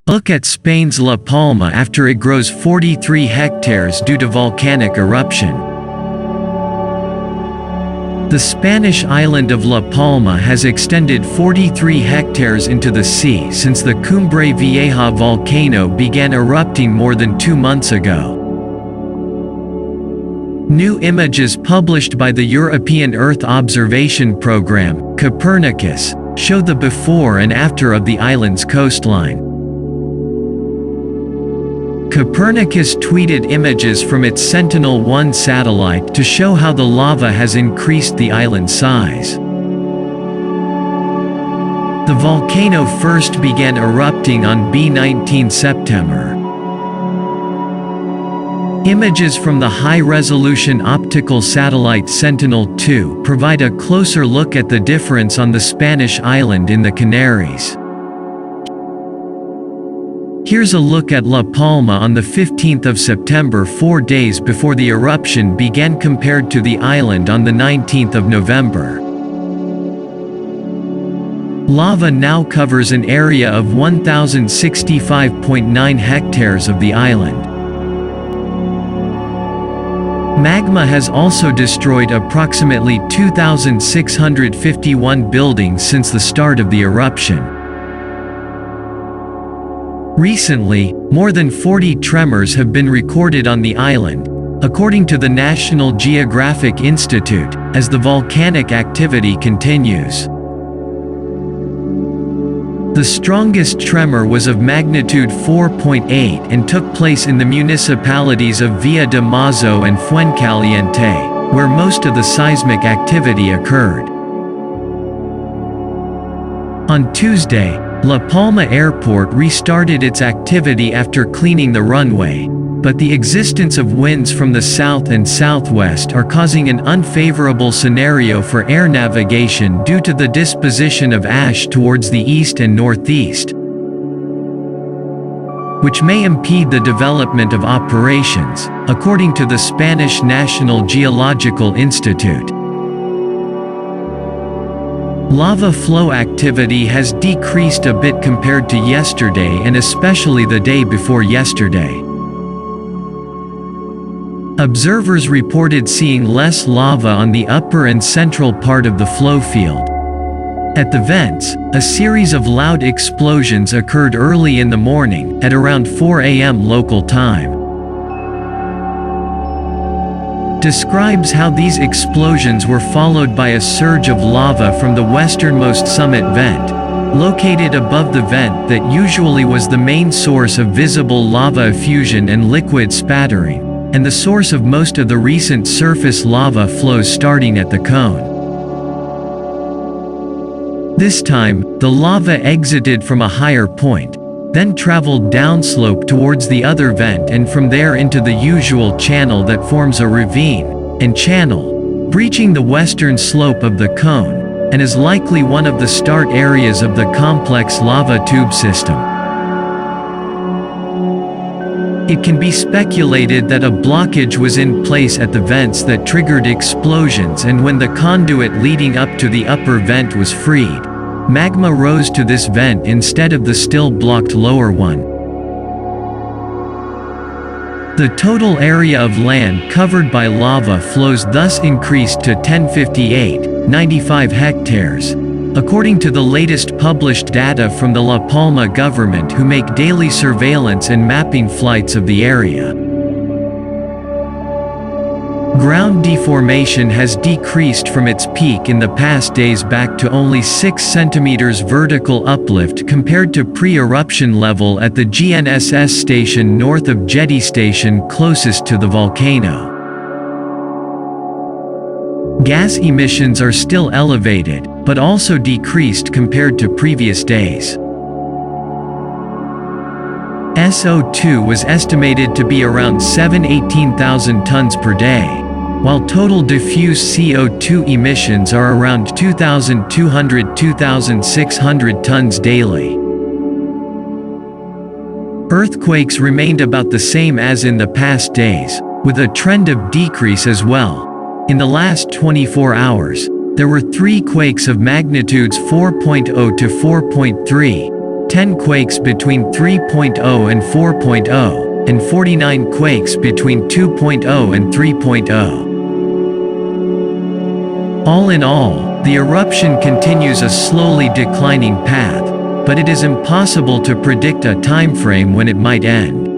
Look at Spain's La Palma after it grows 43 hectares due to volcanic eruption. The Spanish island of La Palma has extended 43 hectares into the sea since the Cumbre Vieja volcano began erupting more than 2 months ago. New images published by the European Earth Observation Program, Copernicus, show the before and after of the island's coastline. Copernicus tweeted images from its Sentinel-1 satellite to show how the lava has increased the island's size. The volcano first began erupting on 19 September. Images from the high-resolution optical satellite Sentinel-2 provide a closer look at the difference on the Spanish island in the Canaries. Here's a look at La Palma on the 15th of September, 4 days before the eruption began compared to the island on the 19th of November. Lava now covers an area of 1,065.9 hectares of the island. Magma has also destroyed approximately 2,651 buildings since the start of the eruption. Recently, more than 40 tremors have been recorded on the island, according to the National Geographic Institute, as the volcanic activity continues. The strongest tremor was of magnitude 4.8 and took place in the municipalities of Villa de Mazo and Fuencaliente, where most of the seismic activity occurred. On Tuesday, La Palma Airport restarted its activity after cleaning the runway, but the existence of winds from the south and southwest are causing an unfavorable scenario for air navigation due to the disposition of ash towards the east and northeast, which may impede the development of operations, according to the Spanish National Geological Institute. Lava flow activity has decreased a bit compared to yesterday and especially the day before yesterday. Observers reported seeing less lava on the upper and central part of the flow field. At the vents, a series of loud explosions occurred early in the morning, at around 4 a.m. local time. Describes how these explosions were followed by a surge of lava from the westernmost summit vent, located above the vent that usually was the main source of visible lava effusion and liquid spattering, and the source of most of the recent surface lava flows starting at the cone. This time, the lava exited from a higher point, then traveled downslope towards the other vent and from there into the usual channel that forms a ravine and channel, breaching the western slope of the cone, and is likely one of the start areas of the complex lava tube system. It can be speculated that a blockage was in place at the vents that triggered explosions, and when the conduit leading up to the upper vent was freed, magma rose to this vent instead of the still blocked lower one. The total area of land covered by lava flows thus increased to 1058.95 hectares, according to the latest published data from the La Palma government, who make daily surveillance and mapping flights of the area. Ground deformation has decreased from its peak in the past days back to only 6 centimeters vertical uplift compared to pre-eruption level at the GNSS station north of Jetty Station closest to the volcano. Gas emissions are still elevated, but also decreased compared to previous days. SO2 was estimated to be around 18,000 tons per day, while total diffuse CO2 emissions are around 2,200–2,600 tons daily. Earthquakes remained about the same as in the past days, with a trend of decrease as well. In the last 24 hours, there were 3 quakes of magnitudes 4.0 to 4.3, 10 quakes between 3.0 and 4.0, and 49 quakes between 2.0 and 3.0. All in all, the eruption continues a slowly declining path, but it is impossible to predict a timeframe when it might end.